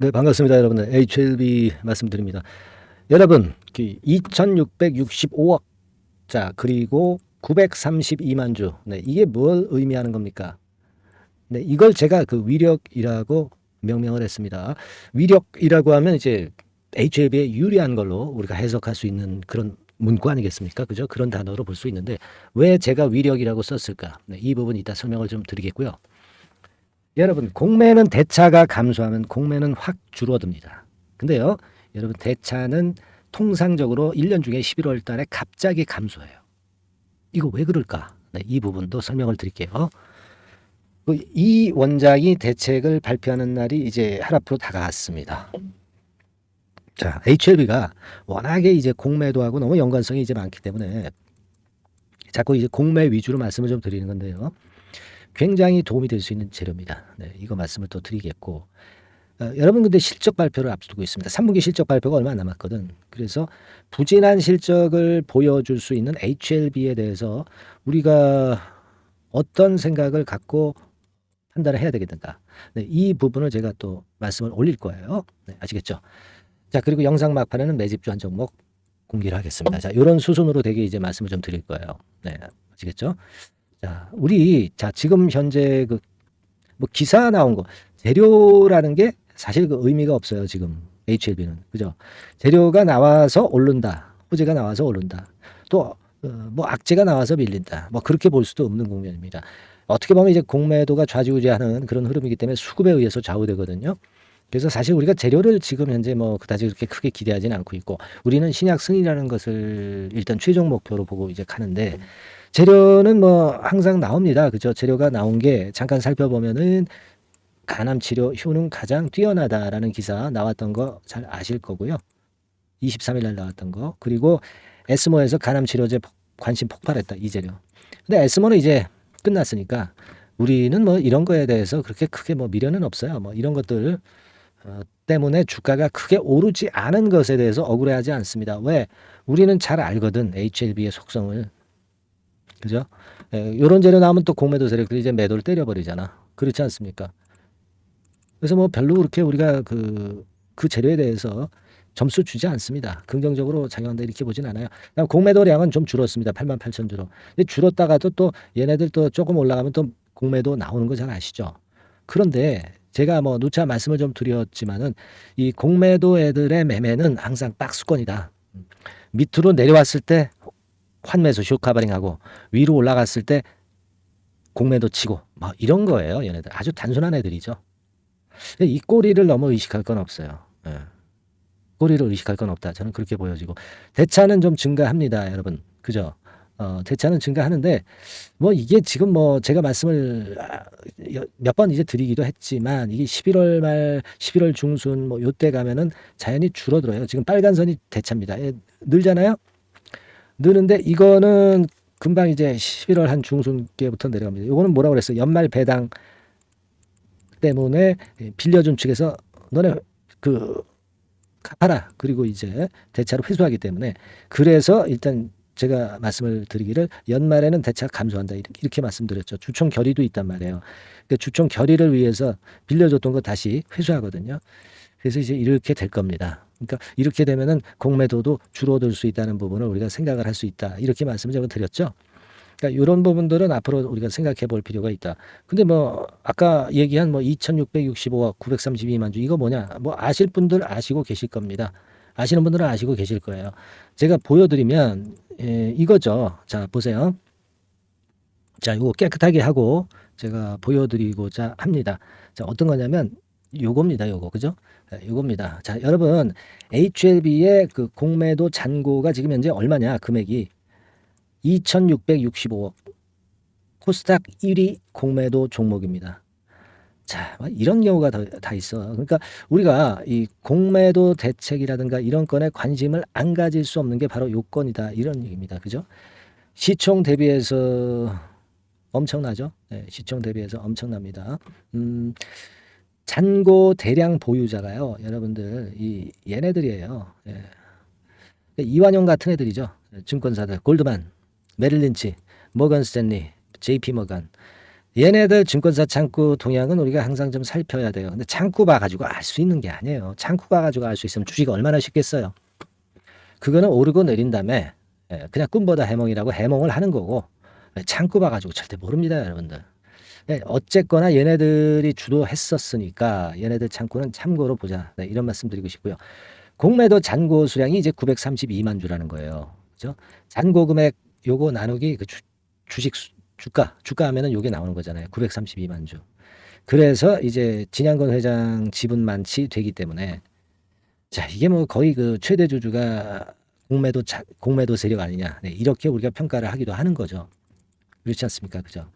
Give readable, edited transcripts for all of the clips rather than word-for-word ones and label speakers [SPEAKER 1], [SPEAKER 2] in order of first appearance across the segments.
[SPEAKER 1] 네, 반갑습니다, 여러분들. HLB 말씀드립니다. 여러분, 2,665억 자, 그리고 932만 주. 네, 이게 뭘 의미하는 겁니까? 네, 이걸 제가 그 위력이라고 명명을 했습니다. 위력이라고 하면 이제 HLB에 유리한 걸로 우리가 해석할 수 있는 그런 문구 아니겠습니까? 그죠? 그런 단어로 볼 수 있는데 왜 제가 위력이라고 썼을까? 네, 이 부분 이따 설명을 좀 드리겠고요. 여러분, 공매는 대차가 감소하면 공매는 확 줄어듭니다. 근데요, 여러분, 대차는 통상적으로 1년 중에 11월 달에 갑자기 감소해요. 이거 왜 그럴까? 네, 이 부분도 설명을 드릴게요. 이 원장이 대책을 발표하는 날이 이제 하루 앞으로 다가왔습니다. 자, HLB가 워낙에 이제 공매도하고 너무 연관성이 이제 많기 때문에 자꾸 이제 공매 위주로 말씀을 좀 드리는 건데요. 굉장히 도움이 될 수 있는 재료입니다. 네, 이거 말씀을 또 드리겠고, 여러분 근데 실적 발표를 앞두고 있습니다. 3분기 실적 발표가 얼마 안 남았거든. 그래서 부진한 실적을 보여줄 수 있는 HLB에 대해서 우리가 어떤 생각을 갖고 판단을 해야 되겠는가. 네, 이 부분을 제가 또 말씀을 올릴 거예요. 네, 아시겠죠? 자, 그리고 영상 막판에는 매집주 한 종목 공개를 하겠습니다. 자, 이런 수순으로 되게 이제 말씀을 좀 드릴 거예요. 네, 아시겠죠? 자, 지금 현재 뭐 기사 나온 거, 재료라는 게 사실 그 의미가 없어요, 지금. HLB는. 그죠? 재료가 나와서 오른다. 호재가 나와서 오른다. 또, 뭐 악재가 나와서 밀린다. 뭐 그렇게 볼 수도 없는 국면입니다. 어떻게 보면 이제 공매도가 좌지우지하는 그런 흐름이기 때문에 수급에 의해서 좌우되거든요. 그래서 사실 우리가 재료를 지금 현재 뭐 그다지 그렇게 크게 기대하지는 않고 있고, 우리는 신약 승인이라는 것을 일단 최종 목표로 보고 이제 가는데, 재료는 뭐 항상 나옵니다. 그죠? 재료가 나온 게 잠깐 살펴보면은 간암 치료 효능 가장 뛰어나다라는 기사 나왔던 거 잘 아실 거고요. 23일 날 나왔던 거. 그리고 에스모에서 간암 치료제 관심 폭발했다. 이 재료. 근데 에스모는 이제 끝났으니까 우리는 뭐 이런 거에 대해서 그렇게 크게 뭐 미련은 없어요. 뭐 이런 것들 때문에 주가가 크게 오르지 않은 것에 대해서 억울해하지 않습니다. 왜? 우리는 잘 알거든. HLB의 속성을. 그죠? 요런 재료 나오면 또 공매도 세력들이 이제 매도를 때려버리잖아. 그렇지 않습니까? 그래서 뭐 별로 그렇게 우리가 그 재료에 대해서 점수 주지 않습니다. 긍정적으로 작용한다 이렇게 보진 않아요. 공매도량은 좀 줄었습니다. 88,000주로. 근데 줄었다가도 또 얘네들 또 조금 올라가면 또 공매도 나오는 거 잘 아시죠? 그런데 제가 뭐 누차 말씀을 좀 드렸지만은 이 공매도 애들의 매매는 항상 박스권이다. 밑으로 내려왔을 때 환매수 쇼카바링하고 위로 올라갔을 때 공매도 치고 뭐 이런 거예요. 얘네들 아주 단순한 애들이죠. 이 꼬리를 너무 의식할 건 없어요. 예. 꼬리를 의식할 건 없다. 저는 그렇게 보여지고 대차는 좀 증가합니다, 여러분. 그죠? 대차는 증가하는데 뭐 이게 지금 뭐 제가 말씀을 몇 번 이제 드리기도 했지만 이게 11월 말 11월 중순 뭐 요때 가면은 자연히 줄어들어요. 지금 빨간 선이 대차입니다. 늘잖아요. 느는데 이거는 금방 이제 11월 한 중순께부터 내려갑니다. 이거는 뭐라고 그랬어요? 연말 배당 때문에 빌려준 측에서 너네 갚아라. 그리고 이제 대차로 회수하기 때문에 그래서 일단 제가 말씀을 드리기를 연말에는 대차가 감소한다 이렇게 말씀드렸죠. 주총 결의도 있단 말이에요. 그러니까 주총 결의를 위해서 빌려줬던 거 다시 회수하거든요. 그래서 이제 이렇게 될 겁니다. 그러니까 이렇게 되면은 공매도도 줄어들 수 있다는 부분을 우리가 생각을 할 수 있다. 이렇게 말씀을 제가 드렸죠. 그러니까 이런 부분들은 앞으로 우리가 생각해 볼 필요가 있다. 근데 뭐 아까 얘기한 뭐 2,665억 932만 주 이거 뭐냐? 뭐 아실 분들 아시고 계실 겁니다. 아시는 분들은 아시고 계실 거예요. 제가 보여드리면 이거죠. 자 보세요. 자 이거 깨끗하게 하고 제가 보여드리고자 합니다. 자 어떤 거냐면 요겁니다. 요거 그죠? 요겁니다. 자 여러분 HLB의 그 공매도 잔고가 지금 현재 얼마냐? 금액이 2,665억. 코스닥 1위 공매도 종목입니다. 자, 이런 경우가 다 있어. 그러니까 우리가 이 공매도 대책이라든가 이런 건에 관심을 안 가질 수 없는 게 바로 요건이다. 이런 얘기입니다. 그죠? 시총 대비해서 엄청나죠? 네, 시총 대비해서 엄청납니다. 잔고 대량 보유자가요. 여러분들 얘네들이에요. 예. 이완용 같은 애들이죠. 증권사들 골드만, 메릴린치, 모건 스탠리, JP 모건 얘네들 증권사 창구 동향은 우리가 항상 좀 살펴야 돼요. 근데 창구 봐가지고 알 수 있는 게 아니에요. 창구 봐가지고 알 수 있으면 주식 얼마나 쉽겠어요. 그거는 오르고 내린 다음에 그냥 꿈보다 해몽이라고 해몽을 하는 거고, 창구 봐가지고 절대 모릅니다, 여러분들. 어쨌거나 얘네들이 주도했었으니까 얘네들 창구는 참고로 보자. 네, 이런 말씀 드리고 싶고요. 공매도 잔고 수량이 이제 932만 주라는 거예요. 그죠? 잔고 금액 요거 나누기 그 주식 주가 하면은 요게 나오는 거잖아요. 932만 주. 그래서 이제 진양건 회장 지분 만치 되기 때문에, 자, 이게 뭐 거의 그 최대 주주가 공매도 세력 아니냐. 네, 이렇게 우리가 평가를 하기도 하는 거죠. 그렇지 않습니까? 그죠?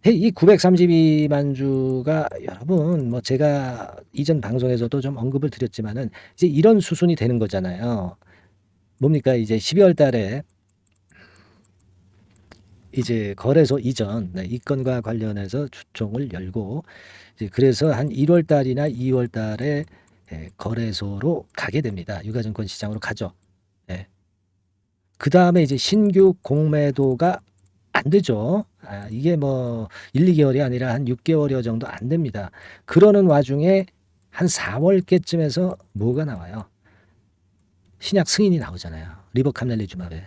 [SPEAKER 1] 이 932만 주가 여러분 뭐 제가 이전 방송에서도 좀 언급을 드렸지만은 이제 이런 수순이 되는 거잖아요. 뭡니까? 이제 12월 달에 이제 거래소 이전, 이 건과 관련해서 주총을 열고, 이제 그래서 한 1월 달이나 2월 달에 거래소로 가게 됩니다. 유가증권 시장으로 가죠. 그 다음에 이제 신규 공매도가 안 되죠. 이게 뭐 1, 2개월이 아니라 한 6개월여 정도 안 됩니다. 그러는 와중에 한 4월께쯤에서 뭐가 나와요? 신약 승인이 나오잖아요. 리버캄넬리주마베.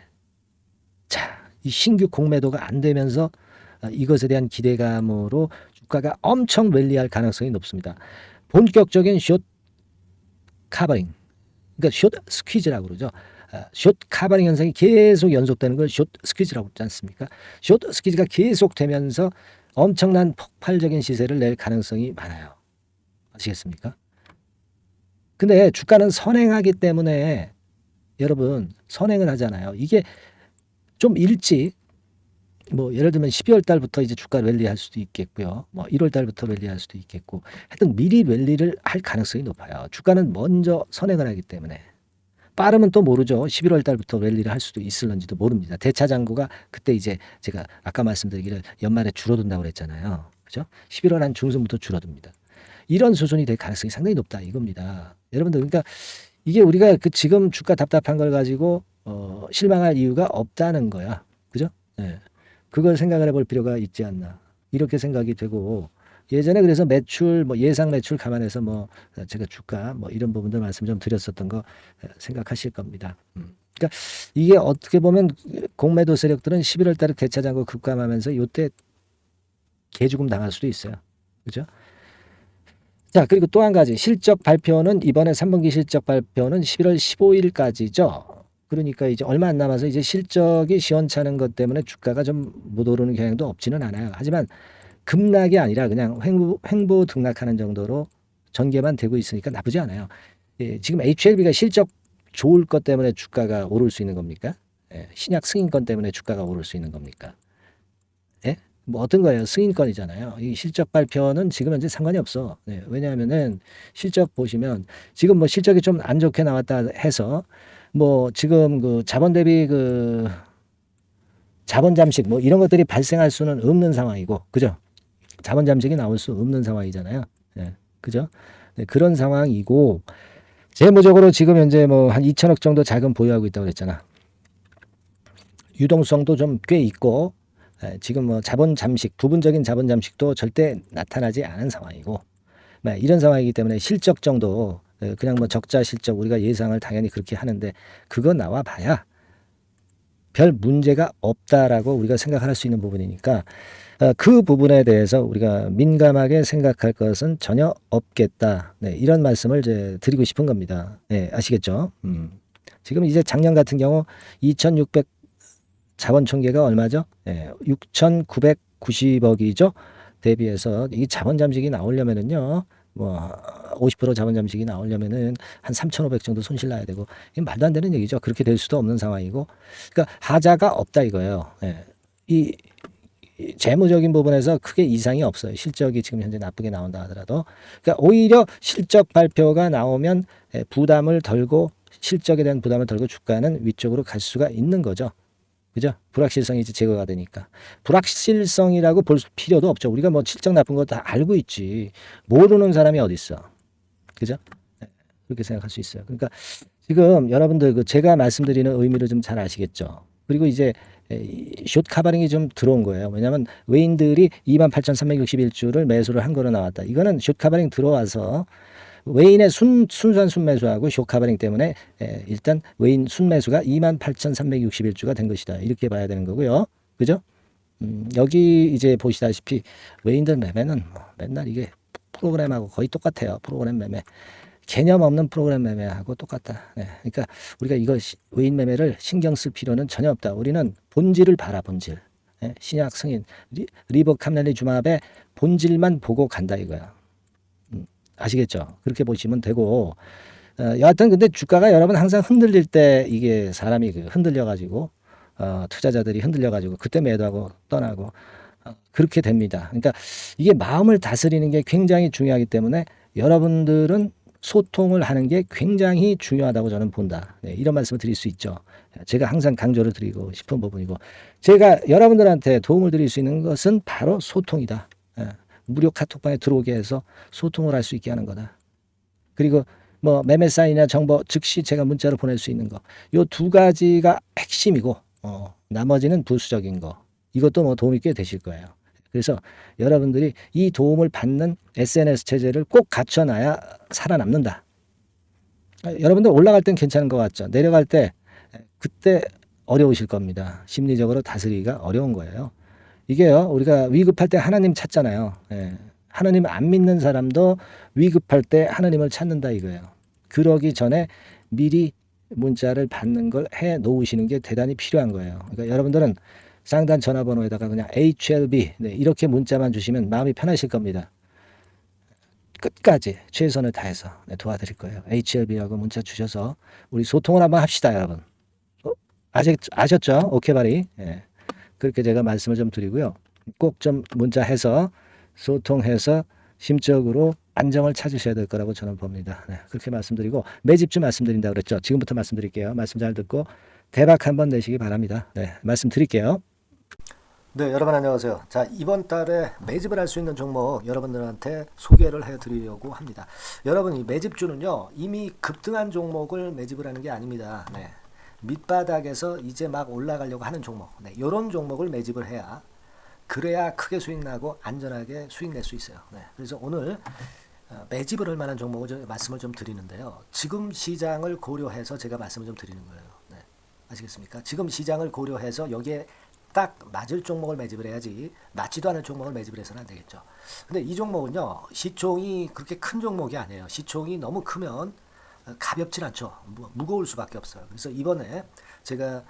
[SPEAKER 1] 자, 이 신규 공매도가 안 되면서 이것에 대한 기대감으로 주가가 엄청 랠리할 가능성이 높습니다. 본격적인 숏 카버링, 그러니까 숏 스퀴즈라고 그러죠. 숏 카버링 현상이 계속 연속되는 걸 숏 스퀴즈라고 그러지 않습니까? 숏 스퀴즈가 계속 되면서 엄청난 폭발적인 시세를 낼 가능성이 많아요. 아시겠습니까? 근데 주가는 선행하기 때문에 여러분 선행을 하잖아요. 이게 좀 일찍 뭐 예를 들면 12월 달부터 이제 주가 랠리할 수도 있겠고요. 뭐 1월 달부터 랠리할 수도 있겠고, 하여튼 미리 랠리를 할 가능성이 높아요. 주가는 먼저 선행을 하기 때문에. 빠르면 또 모르죠. 11월 달부터 랠리를 할 수도 있을런지도 모릅니다. 대차 잔고가 그때 이제 제가 아까 말씀드리기를 연말에 줄어든다고 그랬잖아요. 그죠? 11월 한 중순부터 줄어듭니다. 이런 수준이 될 가능성이 상당히 높다 이겁니다. 여러분들, 그러니까 이게 우리가 그 지금 주가 답답한 걸 가지고 실망할 이유가 없다는 거야. 그죠? 예. 그걸 생각을 해볼 필요가 있지 않나. 이렇게 생각이 되고, 예전에 그래서 매출, 뭐 예상 매출 감안해서 뭐 제가 주가 뭐 이런 부분들 말씀 좀 드렸었던 거 생각하실 겁니다. 그러니까 이게 어떻게 보면 공매도 세력들은 11월 달에 대차 잔고 급감하면서 요때 개죽음 당할 수도 있어요. 그죠? 자, 그리고 또 한 가지 실적 발표는 이번에 3분기 실적 발표는 11월 15일까지죠. 그러니까 이제 얼마 안 남아서 이제 실적이 시원찮은 것 때문에 주가가 좀 못 오르는 경향도 없지는 않아요. 하지만 급락이 아니라 그냥 횡보 등락하는 정도로 전개만 되고 있으니까 나쁘지 않아요. 지금 HLB가 실적 좋을 것 때문에 주가가 오를 수 있는 겁니까? 신약 승인권 때문에 주가가 오를 수 있는 겁니까? 뭐 어떤 거예요? 승인권이잖아요. 이 실적 발표는 지금 현재 상관이 없어. 왜냐하면은 실적 보시면 지금 뭐 실적이 좀 안 좋게 나왔다 해서 뭐 지금 그 자본 대비 그 자본 잠식 뭐 이런 것들이 발생할 수는 없는 상황이고, 그죠? 자본 잠식이 나올 수 없는 상황이잖아요. 그죠? 그런 상황이고, 재무적으로 지금 현재 뭐 한 2천억 정도 자금 보유하고 있다고 그랬잖아. 유동성도 좀 꽤 있고, 지금 뭐 자본 잠식, 부분적인 자본 잠식도 절대 나타나지 않은 상황이고, 이런 상황이기 때문에 실적 정도 그냥 뭐 적자 실적 우리가 예상을 당연히 그렇게 하는데 그거 나와 봐야 별 문제가 없다라고 우리가 생각할 수 있는 부분이니까 그 부분에 대해서 우리가 민감하게 생각할 것은 전혀 없겠다. 이런 말씀을 이제 드리고 싶은 겁니다. 아시겠죠? 지금 이제 작년 같은 경우 2,600 자본 총계가 얼마죠? 6,990억이죠. 대비해서 이 자본 잠식이 나오려면은요, 뭐 50% 자본 잠식이 나오려면은 한 3,500 정도 손실 나야 되고, 이게 말도 안 되는 얘기죠. 그렇게 될 수도 없는 상황이고, 그러니까 하자가 없다 이거예요. 이 재무적인 부분에서 크게 이상이 없어요. 실적이 지금 현재 나쁘게 나온다 하더라도, 그러니까 오히려 실적 발표가 나오면 부담을 덜고 실적에 대한 부담을 덜고 주가는 위쪽으로 갈 수가 있는 거죠. 그죠? 불확실성이 이제 제거가 되니까. 불확실성이라고 볼 필요도 없죠. 우리가 뭐 실적 나쁜 거 다 알고 있지. 모르는 사람이 어디 있어. 그죠? 그렇게 생각할 수 있어요. 그러니까 지금 여러분들 그 제가 말씀드리는 의미를 좀 잘 아시겠죠. 그리고 이제 숏 카바링이 좀 들어온 거예요. 왜냐하면 외인들이 28,361주를 매수를 한 거로 나왔다. 이거는 숏 카바링 들어와서 외인의 순수한 순매수하고 숏 카바링 때문에 일단 외인 순매수가 28,361주가 된 것이다. 이렇게 봐야 되는 거고요. 그죠? 여기 이제 보시다시피 외인들 매매는 뭐 맨날 이게 프로그램하고 거의 똑같아요. 프로그램 매매. 개념 없는 프로그램 매매하고 똑같다. 네. 그러니까 우리가 이거 외인 매매를 신경 쓸 필요는 전혀 없다. 우리는 본질을 봐라, 본질. 네. 신약 승인 리버 캄넬리 주마의 본질만 보고 간다 이거야. 아시겠죠? 그렇게 보시면 되고 여하튼 근데 주가가 여러분 항상 흔들릴 때 이게 사람이 흔들려 가지고 투자자들이 흔들려 가지고 그때 매도하고 떠나고 그렇게 됩니다. 그러니까 이게 마음을 다스리는 게 굉장히 중요하기 때문에 여러분들은 소통을 하는 게 굉장히 중요하다고 저는 본다. 네, 이런 말씀을 드릴 수 있죠. 제가 항상 강조를 드리고 싶은 부분이고 제가 여러분들한테 도움을 드릴 수 있는 것은 바로 소통이다. 무료 카톡방에 들어오게 해서 소통을 할 수 있게 하는 거다. 그리고 뭐 매매 사인이나 정보 즉시 제가 문자로 보낼 수 있는 거. 요 두 가지가 핵심이고 나머지는 부수적인 거. 이것도 뭐 도움이 꽤 되실 거예요. 그래서 여러분들이 이 도움을 받는 SNS 체제를 꼭 갖춰놔야 살아남는다. 여러분들 올라갈 땐 괜찮은 것 같죠. 내려갈 때 그때 어려우실 겁니다. 심리적으로 다스리기가 어려운 거예요. 이게요, 우리가 위급할 때 하나님 찾잖아요. 하나님 안 믿는 사람도 위급할 때 하나님을 찾는다 이거예요. 그러기 전에 미리 문자를 받는 걸 해 놓으시는 게 대단히 필요한 거예요. 그러니까 여러분들은 상단 전화번호에다가 그냥 HLB 이렇게 문자만 주시면 마음이 편하실 겁니다. 끝까지 최선을 다해서 도와드릴 거예요. HLB라고 문자 주셔서 우리 소통을 한번 합시다, 여러분. 아셨죠? 오케바리. 그렇게 제가 말씀을 좀 드리고요. 꼭 좀 문자해서 소통해서 심적으로 안정을 찾으셔야 될 거라고 저는 봅니다. 그렇게 말씀드리고 매집주 말씀드린다 그랬죠. 지금부터 말씀드릴게요. 말씀 잘 듣고 대박 한번 내시기 바랍니다. 말씀드릴게요. 네, 여러분 안녕하세요. 자, 이번 달에 매집을 할 수 있는 종목 여러분들한테 소개를 해드리려고 합니다. 여러분 이 매집주는요 이미 급등한 종목을 매집을 하는 게 아닙니다. 밑바닥에서 이제 막 올라가려고 하는 종목, 이런 종목을 매집을 해야 그래야 크게 수익 나고 안전하게 수익 낼 수 있어요. 그래서 오늘 매집을 할 만한 종목을 말씀을 좀 드리는데요. 지금 시장을 고려해서 제가 말씀을 좀 드리는 거예요. 아시겠습니까? 지금 시장을 고려해서 여기에 딱 맞을 종목을 매집을 해야지 맞지도 않을 종목을 매집을 해서는 안 되겠죠. 근데 이 종목은요 시총이 그렇게 큰 종목이 아니에요. 시총이 너무 크면 가볍진 않죠. 무거울 수밖에 없어요. 그래서 이번에 제가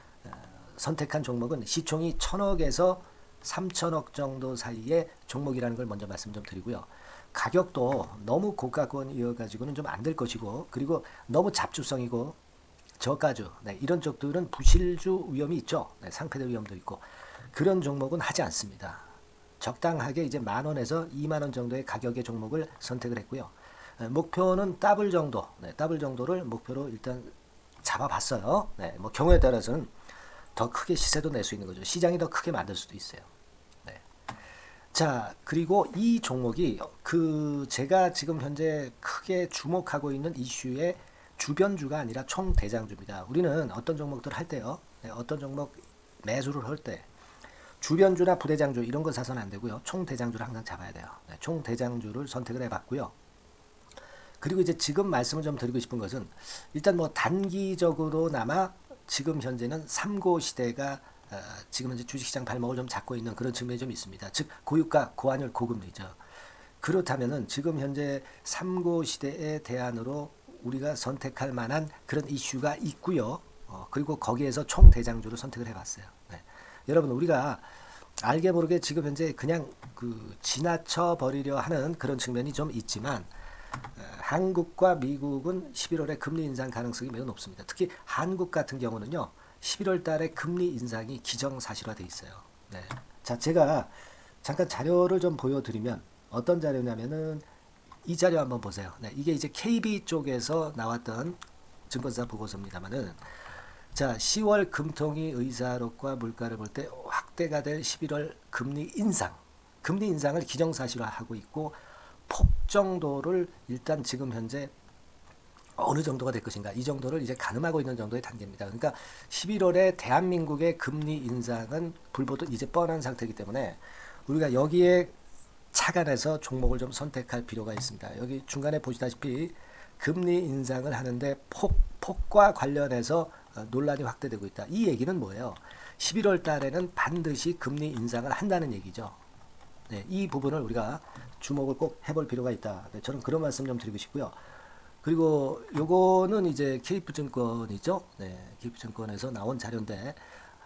[SPEAKER 1] 선택한 종목은 시총이 1,000억에서 3,000억 정도 사이의 종목이라는 걸 먼저 말씀 좀 드리고요. 가격도 너무 고가권이어가지고는 좀 안 될 것이고 그리고 너무 잡주성이고 저가주 이런 쪽들은 부실주 위험이 있죠. 상패될 위험도 있고 그런 종목은 하지 않습니다. 적당하게 이제 10,000원에서 20,000원 정도의 가격의 종목을 선택을 했고요. 목표는 더블 정도, 더블 정도를 목표로 일단 잡아봤어요. 뭐 경우에 따라서는 더 크게 시세도 낼 수 있는 거죠. 시장이 더 크게 만들 수도 있어요. 자, 그리고 이 종목이 제가 지금 현재 크게 주목하고 있는 이슈의 주변주가 아니라 총대장주입니다. 우리는 어떤 종목들 할 때요, 어떤 종목 매수를 할 때 주변주나 부대장주 이런 거 사서는 안 되고요. 총대장주를 항상 잡아야 돼요. 총대장주를 선택을 해봤고요. 그리고 이제 지금 말씀을 좀 드리고 싶은 것은 일단 뭐 단기적으로나마 지금 현재는 3고 시대가 지금 현재 주식시장 발목을 좀 잡고 있는 그런 측면이 좀 있습니다. 즉 고유가, 고환율, 고금리죠. 그렇다면은 지금 현재 3고 시대의 대안으로 우리가 선택할 만한 그런 이슈가 있고요. 그리고 거기에서 총대장주를 선택을 해봤어요. 여러분 우리가 알게 모르게 지금 현재 그냥 지나쳐 버리려 하는 그런 측면이 좀 있지만 한국과 미국은 11월에 금리 인상 가능성이 매우 높습니다. 특히 한국 같은 경우는요. 11월 달에 금리 인상이 기정사실화되어 있어요. 자, 제가 잠깐 자료를 좀 보여드리면 어떤 자료냐면은 이 자료 한번 보세요. 이게 이제 KB 쪽에서 나왔던 증권사 보고서입니다만은 자, 10월 금통위 의사록과 물가를 볼 때 확대가 될 11월 금리 인상을 기정사실화하고 있고 폭 정도를 일단 지금 현재 어느 정도가 될 것인가, 이 정도를 이제 가늠하고 있는 정도의 단계입니다. 그러니까 11월에 대한민국의 금리 인상은 불보듯 이제 뻔한 상태이기 때문에 우리가 여기에 착안해서 종목을 좀 선택할 필요가 있습니다. 여기 중간에 보시다시피 금리 인상을 하는데 폭과 관련해서 논란이 확대되고 있다. 이 얘기는 뭐예요? 11월 달에는 반드시 금리 인상을 한다는 얘기죠. 네, 이 부분을 우리가 주목을 꼭 해볼 필요가 있다. 네, 저는 그런 말씀 좀 드리고 싶고요. 그리고 요거는 이제 KF증권이죠. 네, KF증권에서 나온 자료인데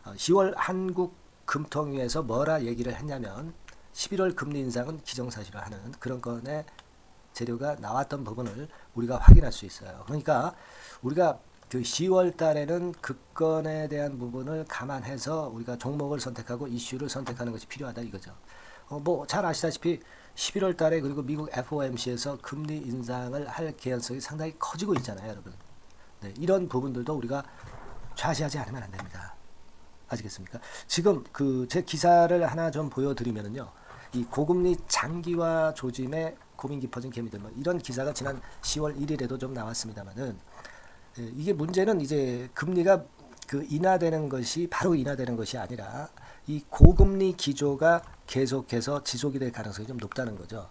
[SPEAKER 1] 10월 한국금통위에서 뭐라 얘기를 했냐면 11월 금리 인상은 기정사실화하는 그런 건의 재료가 나왔던 부분을 우리가 확인할 수 있어요. 그러니까 우리가 그 10월 달에는 그 건에 대한 부분을 감안해서 우리가 종목을 선택하고 이슈를 선택하는 것이 필요하다 이거죠. 뭐 잘 아시다시피 11월 달에 그리고 미국 FOMC에서 금리 인상을 할 개연성이 상당히 커지고 있잖아요, 여러분. 네, 이런 부분들도 우리가 좌시하지 않으면 안 됩니다. 아시겠습니까? 지금 그 제 기사를 하나 좀 보여드리면은요, 이 고금리 장기화 조짐에 고민 깊어진 개미들 뭐 이런 기사가 지난 10월 1일에도 좀 나왔습니다만은 이게 문제는 이제 금리가 그 인하되는 것이 바로 인하되는 것이 아니라 이 고금리 기조가 계속해서 지속이 될 가능성이 좀 높다는 거죠.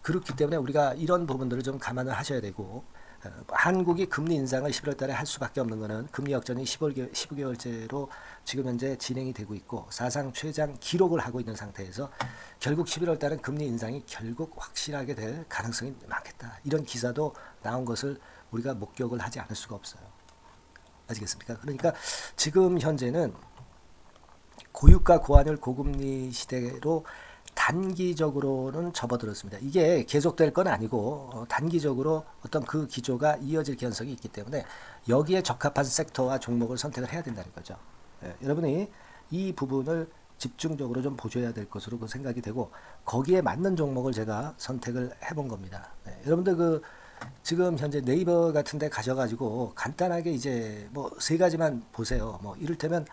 [SPEAKER 1] 그렇기 때문에 우리가 이런 부분들을 좀 감안을 하셔야 되고 한국이 금리 인상을 11월 달에 할 수밖에 없는 것은 금리 역전이 15개월째로 지금 현재 진행이 되고 있고 사상 최장 기록을 하고 있는 상태에서 결국 11월 달은 금리 인상이 결국 확실하게 될 가능성이 많겠다. 이런 기사도 나온 것을 우리가 목격을 하지 않을 수가 없어요. 아시겠습니까? 그러니까 지금 현재는 고유가 고환율 고금리 시대로 단기적으로는 접어들었습니다. 이게 계속될 건 아니고 단기적으로 어떤 그 기조가 이어질 개연성이 있기 때문에 여기에 적합한 섹터와 종목을 선택을 해야 된다는 거죠. 여러분이 이 부분을 집중적으로 좀 보셔야 될 것으로 그 생각이 되고 거기에 맞는 종목을 제가 선택을 해본 겁니다. 여러분들 그 지금 현재 네이버 같은 데 가셔가지고 간단하게 이제 뭐 세 가지만 보세요. 뭐 이를테면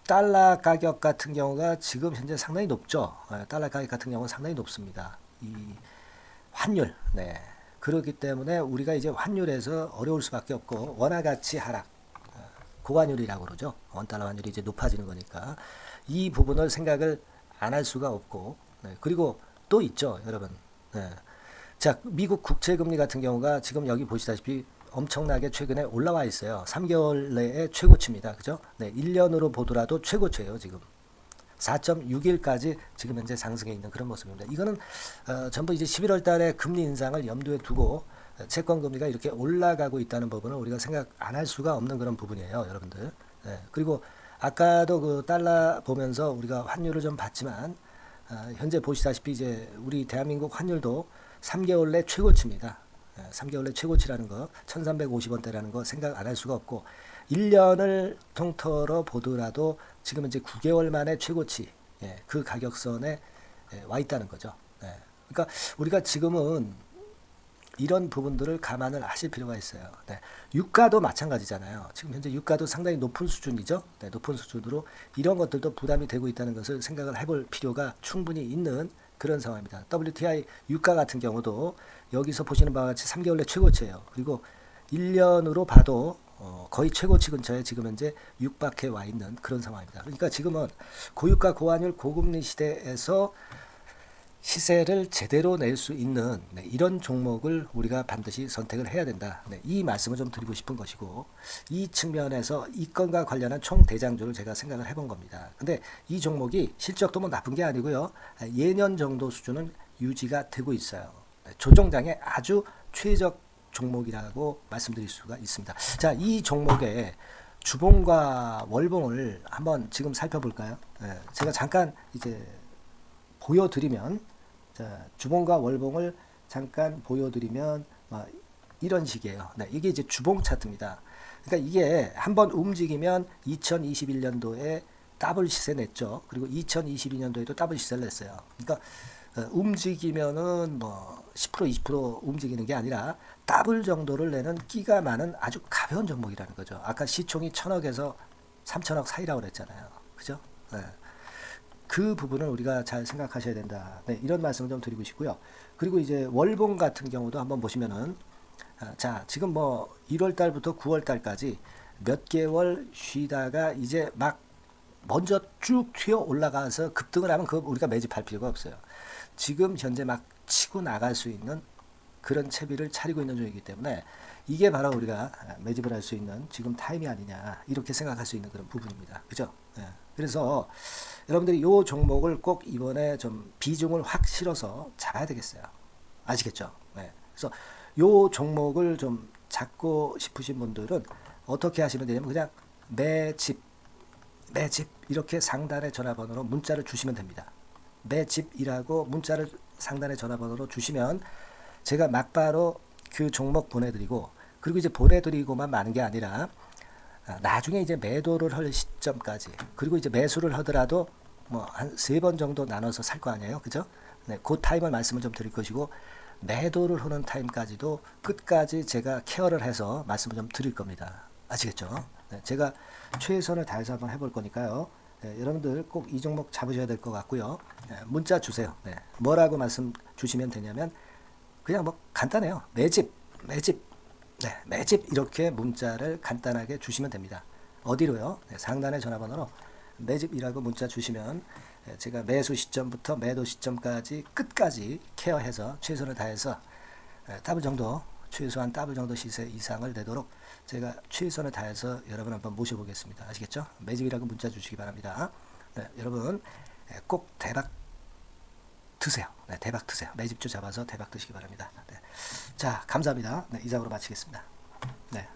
[SPEAKER 1] 달러 가격 같은 경우가 지금 현재 상당히 높죠. 달러 가격 같은 경우는 상당히 높습니다. 이 환율, 네. 그렇기 때문에 우리가 이제 환율에서 어려울 수밖에 없고 원화 가치 하락, 고환율이라고 그러죠. 원달러 환율이 이제 높아지는 거니까 이 부분을 생각을 안 할 수가 없고, 네. 그리고 또 있죠, 여러분. 네. 자, 미국 국채금리 같은 경우가 지금 여기 보시다시피 엄청나게 최근에 올라와 있어요. 3개월 내에 최고치입니다. 그죠? 네, 1년으로 보더라도 최고치예요, 지금. 4.61까지 지금 현재 상승해 있는 그런 모습입니다. 이거는 전부 이제 11월 달에 금리 인상을 염두에 두고 채권 금리가 이렇게 올라가고 있다는 부분을 우리가 생각 안 할 수가 없는 그런 부분이에요, 여러분들. 네, 그리고 아까도 그 달러 보면서 우리가 환율을 좀 봤지만 현재 보시다시피 이제 우리 대한민국 환율도 3개월 내 최고치입니다. 3개월 내 최고치라는 거 1350원대라는 거 생각 안 할 수가 없고 1년을 통틀어 보더라도 지금 이제 9개월 만에 최고치 그 가격선에 와 있다는 거죠. 그러니까 우리가 지금은 이런 부분들을 감안을 하실 필요가 있어요. 유가도 마찬가지잖아요. 지금 현재 유가도 상당히 높은 수준이죠. 높은 수준으로 이런 것들도 부담이 되고 있다는 것을 생각을 해볼 필요가 충분히 있는 그런 상황입니다. WTI 유가 같은 경우도 여기서 보시는 바와 같이 3개월 내 최고치예요. 그리고 1년으로 봐도 거의 최고치 근처에 지금 현재 육박해 와 있는 그런 상황입니다. 그러니까 지금은 고유가 고환율 고금리 시대에서 시세를 제대로 낼 수 있는 이런 종목을 우리가 반드시 선택을 해야 된다. 이 말씀을 좀 드리고 싶은 것이고 이 측면에서 이 건과 관련한 총 대장주를 제가 생각을 해본 겁니다. 근데 이 종목이 실적도 뭐 나쁜 게 아니고요. 예년 정도 수준은 유지가 되고 있어요. 조정장의 아주 최적 종목이라고 말씀드릴 수가 있습니다. 자, 이 종목의 주봉과 월봉을 한번 지금 살펴볼까요? 제가 잠깐 이제 보여드리면 자, 주봉과 월봉을 잠깐 보여드리면 이런 식이에요. 이게 이제 주봉 차트입니다. 그러니까 이게 한번 움직이면 2021년도에 더블 시세 냈죠. 그리고 2022년도에도 더블 시세를 냈어요. 그러니까 움직이면은 뭐 10% 20% 움직이는 게 아니라 더블 정도를 내는 끼가 많은 아주 가벼운 종목이라는 거죠. 아까 시총이 1000억에서 3000억 사이라고 그랬잖아요. 그죠? 그 부분을 우리가 잘 생각하셔야 된다. 이런 말씀을 좀 드리고 싶고요. 그리고 이제 월봉 같은 경우도 한번 보시면은 자, 지금 뭐 1월 달부터 9월 달까지 몇 개월 쉬다가 이제 막 먼저 쭉 튀어 올라가서 급등을 하면 그거 우리가 매집할 필요가 없어요. 지금 현재 막 치고 나갈 수 있는 그런 채비를 차리고 있는 중이기 때문에 이게 바로 우리가 매집을 할 수 있는 지금 타임이 아니냐 이렇게 생각할 수 있는 그런 부분입니다. 그죠? 예. 그래서 여러분들이 이 종목을 꼭 이번에 좀 비중을 확 실어서 잡아야 되겠어요. 아시겠죠? 예. 그래서 이 종목을 좀 잡고 싶으신 분들은 어떻게 하시면 되냐면 그냥 매집 이렇게 상단의 전화번호로 문자를 주시면 됩니다. 매집이라고 문자를 상단의 전화번호로 주시면 제가 막바로 그 종목 보내드리고 그리고 이제 보내드리고만 마는 게 아니라 나중에 이제 매도를 할 시점까지 그리고 이제 매수를 하더라도 뭐 한 3번 정도 나눠서 살 거 아니에요. 그죠? 네, 그 타임을 말씀을 좀 드릴 것이고 매도를 하는 타임까지도 끝까지 제가 케어를 해서 말씀을 좀 드릴 겁니다. 아시겠죠? 네, 제가 최선을 다해서 한번 해볼 거니까요. 네, 여러분들 꼭 이 종목 잡으셔야 될 것 같고요. 네, 문자 주세요. 네, 뭐라고 말씀 주시면 되냐면 그냥 뭐 간단해요. 매집. 네, 매집 이렇게 문자를 간단하게 주시면 됩니다. 어디로요? 네, 상단의 전화번호로 매집이라고 문자 주시면 제가 매수 시점부터 매도 시점까지 끝까지 케어해서 최선을 다해서 더블 정도 최소한 더블 정도 시세 이상을 내도록 제가 최선을 다해서 여러분 한번 모셔보겠습니다. 아시겠죠? 매집이라고 문자 주시기 바랍니다. 네, 여러분 꼭 대박 드세요. 네, 대박 드세요. 매집주 잡아서 대박 드시기 바랍니다. 네. 자, 감사합니다. 네, 이상으로 마치겠습니다. 네.